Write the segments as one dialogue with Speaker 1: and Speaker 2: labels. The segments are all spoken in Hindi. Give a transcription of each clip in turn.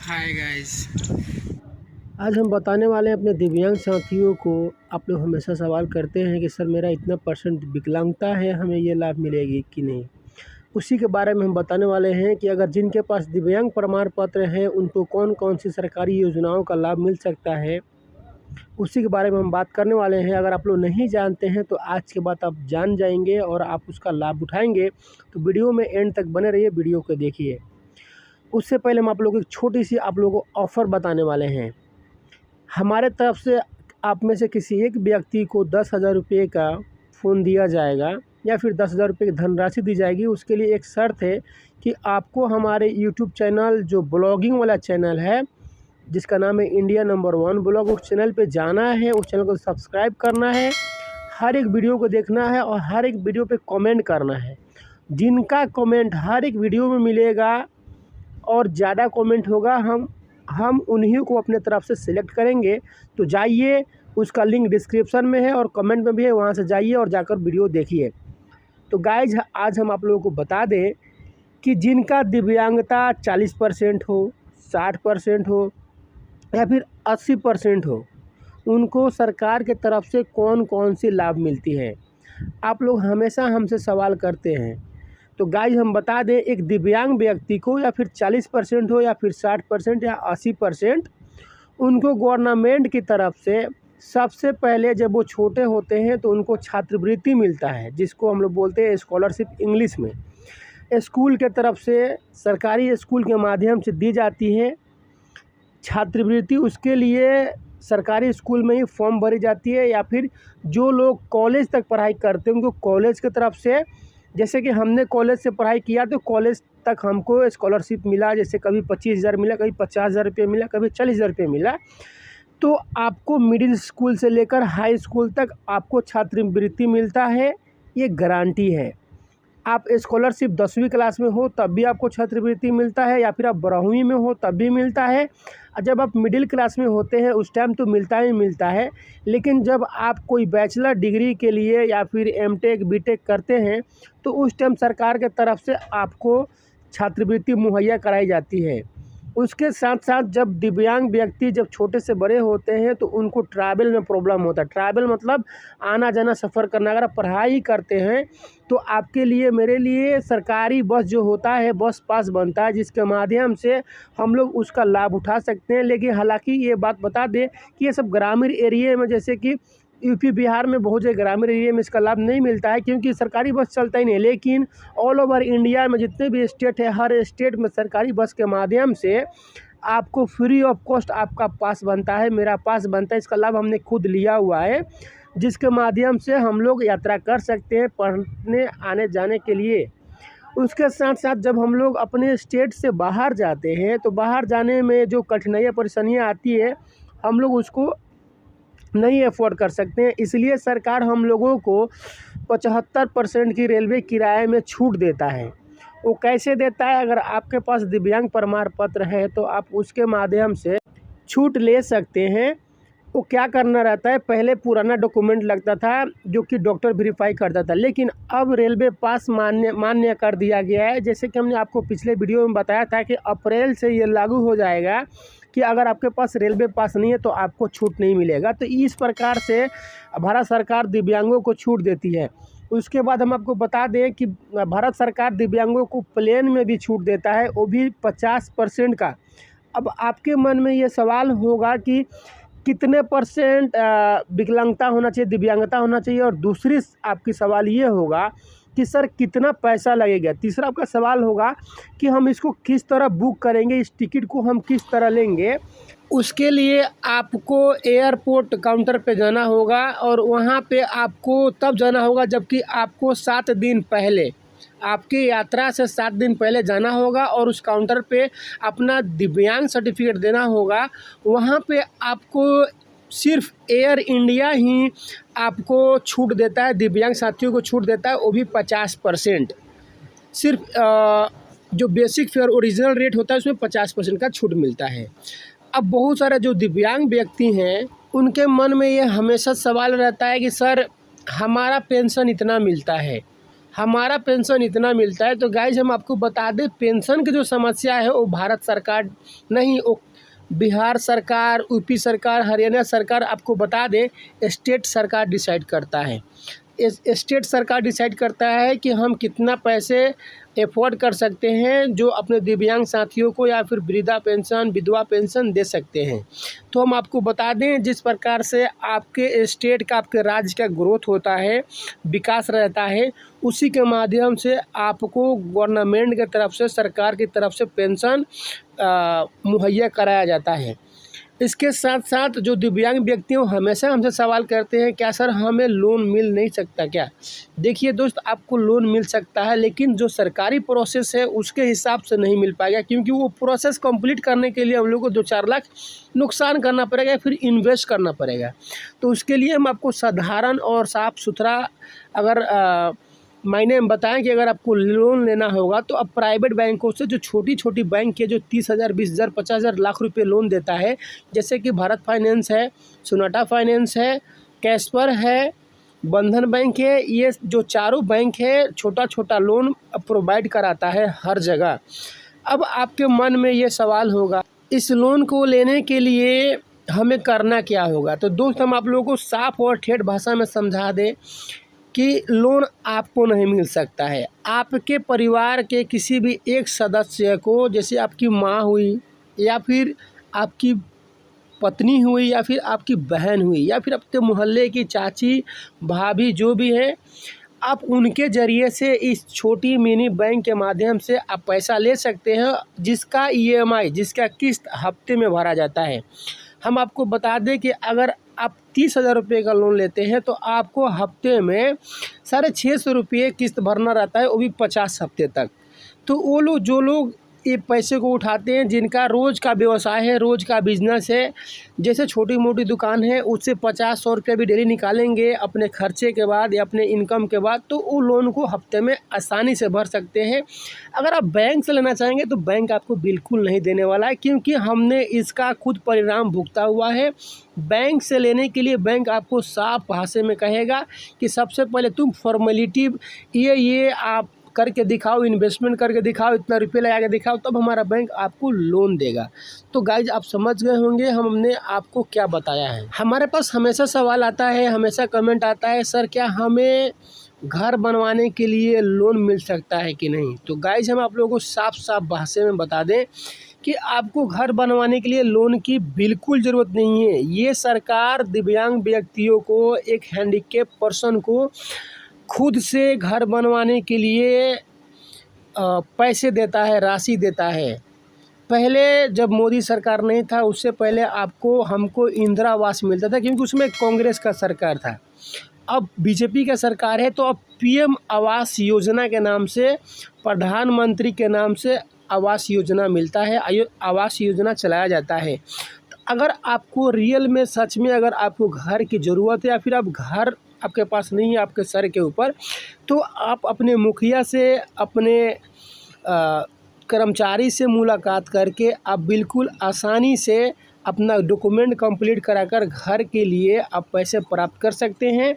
Speaker 1: Hi guys.
Speaker 2: आज हम बताने वाले हैं अपने दिव्यांग साथियों को। आप लोग हमेशा सवाल करते हैं कि सर मेरा इतना परसेंट विकलांगता है, हमें ये लाभ मिलेगी कि नहीं। उसी के बारे में हम बताने वाले हैं कि अगर जिनके पास दिव्यांग प्रमाण पत्र है उनको कौन कौन सी सरकारी योजनाओं का लाभ मिल सकता है, उसी के बारे में हम बात करने वाले हैं। अगर आप लोग नहीं जानते हैं तो आज के बाद आप जान जाएंगे और आप उसका लाभ उठाएंगे। तो वीडियो में एंड तक बने रहिए, वीडियो को देखिए। उससे पहले हम आप लोगों को एक छोटी सी आप लोगों को ऑफ़र बताने वाले हैं। हमारे तरफ से आप में से किसी एक व्यक्ति को 10,000 रुपये का फ़ोन दिया जाएगा या फिर 10,000 रुपये की धनराशि दी जाएगी। उसके लिए एक शर्त है कि आपको हमारे यूट्यूब चैनल, जो ब्लॉगिंग वाला चैनल है जिसका नाम है इंडिया नंबर 1 ब्लॉग, उस चैनल पे जाना है, उस चैनल को सब्सक्राइब करना है, हर एक वीडियो को देखना है और हर एक वीडियो पे कमेंट करना है। जिनका कमेंट हर एक वीडियो में मिलेगा और ज़्यादा कमेंट होगा, हम उन्हीं को अपने तरफ से सिलेक्ट करेंगे। तो जाइए, उसका लिंक डिस्क्रिप्शन में है और कमेंट में भी है, वहाँ से जाइए और जाकर वीडियो देखिए। तो गाइज, आज हम आप लोगों को बता दें कि जिनका दिव्यांगता 40% हो, 60% हो या फिर 80% हो, उनको सरकार के तरफ से कौन कौन सी लाभ मिलती है। आप लोग हमेशा हमसे सवाल करते हैं। तो गाइज, हम बता दें, एक दिव्यांग व्यक्ति को या फिर 40% हो या फिर 60% या 80%, उनको गवर्नमेंट की तरफ से सबसे पहले जब वो छोटे होते हैं तो उनको छात्रवृत्ति मिलता है, जिसको हम लोग बोलते हैं स्कॉलरशिप इंग्लिश में। स्कूल के तरफ से, सरकारी स्कूल के माध्यम से दी जाती है छात्रवृत्ति। उसके लिए सरकारी स्कूल में ही फॉर्म भरी जाती है या फिर जो लोग कॉलेज तक पढ़ाई करते हैं उनको कॉलेज की तरफ से, जैसे कि हमने कॉलेज से पढ़ाई किया तो कॉलेज तक हमको स्कॉलरशिप मिला। जैसे कभी 25,000 मिला, कभी 50,000 रुपये मिला, कभी 40,000 रुपये मिला। तो आपको मिडिल स्कूल से लेकर हाई स्कूल तक आपको छात्रवृत्ति मिलता है, ये गारंटी है। आप स्कॉलरशिप 10वीं क्लास में हो तब भी आपको छात्रवृत्ति मिलता है, या फिर आप 12वीं में हो तब भी मिलता है। जब आप मिडिल क्लास में होते हैं उस टाइम तो मिलता ही मिलता है। लेकिन जब आप कोई बैचलर डिग्री के लिए या फिर एमटेक बीटेक करते हैं तो उस टाइम सरकार के तरफ से आपको छात्रवृत्ति मुहैया कराई जाती है। उसके साथ साथ जब दिव्यांग व्यक्ति जब छोटे से बड़े होते हैं तो उनको ट्रैवल में प्रॉब्लम होता है। ट्रैवल मतलब आना जाना, सफ़र करना। अगर आप पढ़ाई करते हैं तो आपके लिए, मेरे लिए सरकारी बस जो होता है, बस पास बनता है, जिसके माध्यम से हम लोग उसका लाभ उठा सकते हैं। लेकिन हालांकि ये बात बता दें कि ये सब ग्रामीण एरिया में, जैसे कि यूपी बिहार में बहुत जगह ग्रामीण एरिया में इसका लाभ नहीं मिलता है क्योंकि सरकारी बस चलता ही नहीं। लेकिन ऑल ओवर इंडिया में जितने भी स्टेट है, हर स्टेट में सरकारी बस के माध्यम से आपको फ्री ऑफ कॉस्ट आपका पास बनता है, मेरा पास बनता है। इसका लाभ हमने खुद लिया हुआ है, जिसके माध्यम से हम लोग यात्रा कर सकते हैं पढ़ने आने जाने के लिए। उसके साथ साथ जब हम लोग अपने स्टेट से बाहर जाते हैं तो बाहर जाने में जो कठिनाइयाँ परेशानियाँ आती है, हम लोग उसको नहीं अफोर्ड कर सकते हैं। इसलिए सरकार हम लोगों को 75% की रेलवे किराए में छूट देता है। वो कैसे देता है? अगर आपके पास दिव्यांग प्रमाण पत्र है तो आप उसके माध्यम से छूट ले सकते हैं। वो क्या करना रहता है, पहले पुराना डॉक्यूमेंट लगता था जो कि डॉक्टर वेरीफाई करता था, लेकिन अब रेलवे पास मान्य कर दिया गया है। जैसे कि हमने आपको पिछले वीडियो में बताया था कि अप्रैल से ये लागू हो जाएगा कि अगर आपके पास रेलवे पास नहीं है तो आपको छूट नहीं मिलेगा। तो इस प्रकार से भारत सरकार दिव्यांगों को छूट देती है। उसके बाद हम आपको बता दें कि भारत सरकार दिव्यांगों को प्लेन में भी छूट देता है, वो भी 50% का। अब आपके मन में ये सवाल होगा कि कितने परसेंट विकलांगता होना चाहिए, दिव्यांगता होना चाहिए, और दूसरी आपकी सवाल ये होगा कि सर कितना पैसा लगेगा। तीसरा आपका सवाल होगा कि हम इसको किस तरह बुक करेंगे, इस टिकट को हम किस तरह लेंगे। उसके लिए आपको एयरपोर्ट काउंटर पे जाना होगा और वहाँ पे आपको तब जाना होगा जबकि आपको 7 दिन पहले, आपकी यात्रा से 7 दिन पहले जाना होगा और उस काउंटर पे अपना दिव्यांग सर्टिफिकेट देना होगा। वहाँ पे आपको सिर्फ एयर इंडिया ही आपको छूट देता है, दिव्यांग साथियों को छूट देता है, वो भी 50%। सिर्फ जो बेसिक फेयर ओरिजिनल रेट होता है उसमें 50% का छूट मिलता है। अब बहुत सारे जो दिव्यांग व्यक्ति हैं उनके मन में ये हमेशा सवाल रहता है कि सर हमारा पेंशन इतना मिलता है, हमारा पेंशन इतना मिलता है। तो गाइज हम आपको बता दें, पेंशन की जो समस्या है वो भारत सरकार नहीं, वो बिहार सरकार, यूपी सरकार, हरियाणा सरकार, आपको बता दें स्टेट सरकार डिसाइड करता है। स्टेट सरकार डिसाइड करता है कि हम कितना पैसे एफोर्ड कर सकते हैं जो अपने दिव्यांग साथियों को या फिर वृद्धा पेंशन, विधवा पेंशन दे सकते हैं। तो हम आपको बता दें, जिस प्रकार से आपके स्टेट का, आपके राज्य का ग्रोथ होता है, विकास रहता है, उसी के माध्यम से आपको गवर्नमेंट की तरफ से, सरकार की तरफ से पेंशन मुहैया कराया जाता है। इसके साथ साथ जो दिव्यांग व्यक्ति हैं हमेशा हमसे सवाल करते हैं, क्या सर हमें लोन मिल नहीं सकता क्या? देखिए दोस्त, आपको लोन मिल सकता है, लेकिन जो सरकारी प्रोसेस है उसके हिसाब से नहीं मिल पाएगा, क्योंकि वो प्रोसेस कंप्लीट करने के लिए हम लोग को 2-4 लाख नुकसान करना पड़ेगा, फिर इन्वेस्ट करना पड़ेगा। तो उसके लिए हम आपको साधारण और साफ़ सुथरा अगर मायने में बताएं कि अगर आपको लोन लेना होगा तो अब प्राइवेट बैंकों से, जो छोटी छोटी बैंक है जो 30,000, 20,000, 50,000 लाख रुपए लोन देता है, जैसे कि भारत फाइनेंस है, सोनाटा फाइनेंस है, कैस्पर है, बंधन बैंक है, ये जो चारों बैंक है छोटा छोटा लोन प्रोवाइड कराता है हर जगह। अब आपके मन में ये सवाल होगा, इस लोन को लेने के लिए हमें करना क्या होगा? तो दोस्त, हम आप लोगों को साफ और ठेठ भाषा में समझा दें कि लोन आपको नहीं मिल सकता है। आपके परिवार के किसी भी एक सदस्य को, जैसे आपकी माँ हुई या फिर आपकी पत्नी हुई या फिर आपकी बहन हुई या फिर आपके मोहल्ले की चाची, भाभी, जो भी है, आप उनके ज़रिए से इस छोटी मिनी बैंक के माध्यम से आप पैसा ले सकते हैं, जिसका EMI, जिसका किस्त हफ्ते में भरा जाता है। हम आपको बता दें कि अगर आप 30,000 रुपये का लोन लेते हैं तो आपको हफ्ते में 650 रुपये किस्त भरना रहता है, वो भी 50 हफ्ते तक। तो वो लोग, जो लोग ये पैसे को उठाते हैं, जिनका रोज़ का व्यवसाय है, रोज़ का बिजनेस है, जैसे छोटी मोटी दुकान है, उससे 50-100 रुपये भी डेली निकालेंगे अपने खर्चे के बाद या अपने इनकम के बाद, तो वो लोन को हफ्ते में आसानी से भर सकते हैं। अगर आप बैंक से लेना चाहेंगे तो बैंक आपको बिल्कुल नहीं देने वाला है, क्योंकि हमने इसका खुद परिणाम भुगता हुआ है। बैंक से लेने के लिए बैंक आपको साफ भाषा में कहेगा कि सबसे पहले तुम फॉर्मेलिटी ये आप करके दिखाओ, इन्वेस्टमेंट करके दिखाओ, इतना रुपये लगा के दिखाओ, तब हमारा बैंक आपको लोन देगा। तो गाइज, आप समझ गए होंगे हमने आपको क्या बताया है। हमारे पास हमेशा सवाल आता है, हमेशा कमेंट आता है, सर क्या हमें घर बनवाने के लिए लोन मिल सकता है कि नहीं? तो गाइज, हम आप लोगों को साफ साफ भाषा में बता दें कि आपको घर बनवाने के लिए लोन की बिल्कुल ज़रूरत नहीं है। ये सरकार दिव्यांग व्यक्तियों को, एक हैंडीकैप पर्सन को खुद से घर बनवाने के लिए पैसे देता है, राशि देता है। पहले जब मोदी सरकार नहीं था, उससे पहले हमको इंदिरा आवास मिलता था, क्योंकि उसमें कांग्रेस का सरकार था। अब बीजेपी का सरकार है, तो अब PM आवास योजना के नाम से, प्रधानमंत्री के नाम से आवास योजना मिलता है, आवास योजना चलाया जाता है। तो अगर आपको रियल में, सच में अगर आपको घर की ज़रूरत है या फिर आप घर आपके पास नहीं है आपके सर के ऊपर, तो आप अपने मुखिया से, अपने कर्मचारी से मुलाकात करके आप बिल्कुल आसानी से अपना डॉक्यूमेंट कंप्लीट कराकर घर के लिए आप पैसे प्राप्त कर सकते हैं।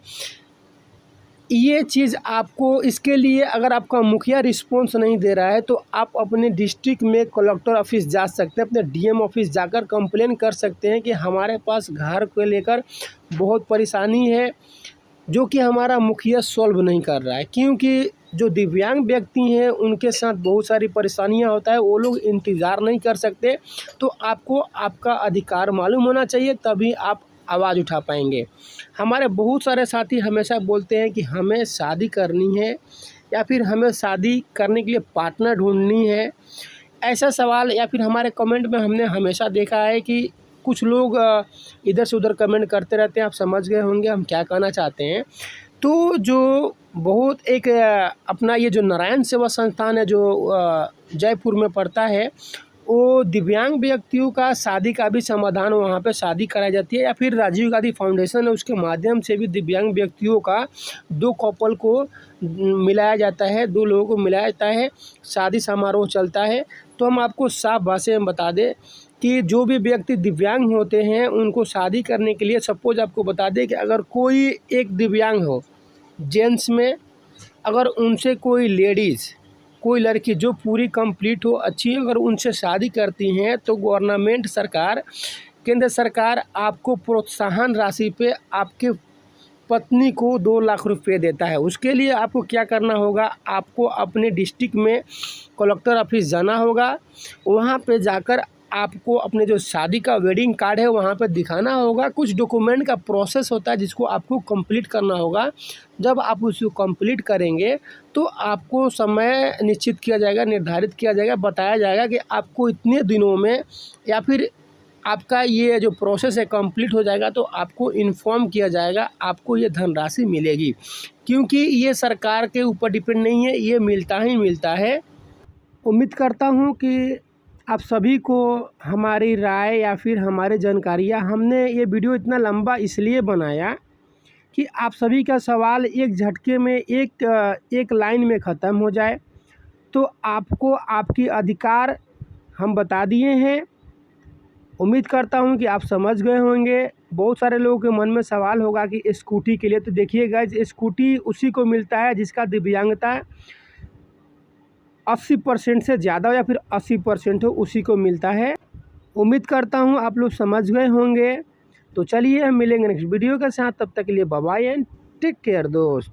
Speaker 2: ये चीज़ आपको, इसके लिए अगर आपका मुखिया रिस्पॉन्स नहीं दे रहा है तो आप अपने डिस्ट्रिक्ट में कलेक्टर ऑफिस जा सकते हैं, अपने DM ऑफिस जाकर कंप्लेन कर सकते हैं कि हमारे पास घर को लेकर बहुत परेशानी है, जो कि हमारा मुखिया सॉल्व नहीं कर रहा है। क्योंकि जो दिव्यांग व्यक्ति हैं उनके साथ बहुत सारी परेशानियां होता है, वो लोग इंतज़ार नहीं कर सकते। तो आपको आपका अधिकार मालूम होना चाहिए, तभी आप आवाज़ उठा पाएंगे। हमारे बहुत सारे साथी हमेशा बोलते हैं कि हमें शादी करनी है या फिर हमें शादी करने के लिए पार्टनर ढूंढनी है, ऐसा सवाल या फिर हमारे कमेंट में हमने हमेशा देखा है कि कुछ लोग इधर से उधर कमेंट करते रहते हैं। आप समझ गए होंगे हम क्या कहना चाहते हैं। तो जो बहुत एक अपना ये जो नारायण सेवा संस्थान है, जो जयपुर में पड़ता है, वो दिव्यांग व्यक्तियों का शादी का भी समाधान, वहाँ पे शादी कराई जाती है। या फिर राजीव गांधी फाउंडेशन है, उसके माध्यम से भी दिव्यांग व्यक्तियों का 2 कपल को मिलाया जाता है, 2 लोगों को मिलाया जाता है, शादी समारोह चलता है। तो हम आपको साफ भाषा में बता दें कि जो भी व्यक्ति दिव्यांग होते हैं उनको शादी करने के लिए, सपोज आपको बता दें कि अगर कोई एक दिव्यांग हो, जेंट्स में अगर उनसे कोई लेडीज़, कोई लड़की जो पूरी कंप्लीट हो, अच्छी, अगर उनसे शादी करती हैं तो गवर्नमेंट सरकार, केंद्र सरकार आपको प्रोत्साहन राशि पे आपके पत्नी को 2 लाख रुपए देता है। उसके लिए आपको क्या करना होगा, आपको अपने डिस्ट्रिक्ट में कलेक्टर ऑफिस जाना होगा। वहाँ पे जाकर आपको अपने जो शादी का वेडिंग कार्ड है वहाँ पे दिखाना होगा। कुछ डॉक्यूमेंट का प्रोसेस होता है जिसको आपको कंप्लीट करना होगा। जब आप उसको कंप्लीट करेंगे तो आपको समय निश्चित किया जाएगा, निर्धारित किया जाएगा, बताया जाएगा कि आपको इतने दिनों में या फिर आपका ये जो प्रोसेस है कंप्लीट हो जाएगा तो आपको इन्फॉर्म किया जाएगा, आपको ये धनराशि मिलेगी। क्योंकि ये सरकार के ऊपर डिपेंड नहीं है, ये मिलता ही मिलता है। उम्मीद करता हूँ कि आप सभी को हमारी राय या फिर हमारी जानकारियाँ, हमने ये वीडियो इतना लंबा इसलिए बनाया कि आप सभी का सवाल एक झटके में एक लाइन में ख़त्म हो जाए। तो आपको आपकी अधिकार हम बता दिए हैं। उम्मीद करता हूं कि आप समझ गए होंगे। बहुत सारे लोगों के मन में सवाल होगा कि स्कूटी के लिए, तो देखिए गाइस, स्कूटी उसी को मिलता है जिसका दिव्यांगता 80% से ज़्यादा या फिर 80% हो, उसी को मिलता है। उम्मीद करता हूं आप लोग समझ गए होंगे। तो चलिए हम मिलेंगे नेक्स्ट वीडियो के साथ, तब तक के लिए bye bye and take care दोस्त।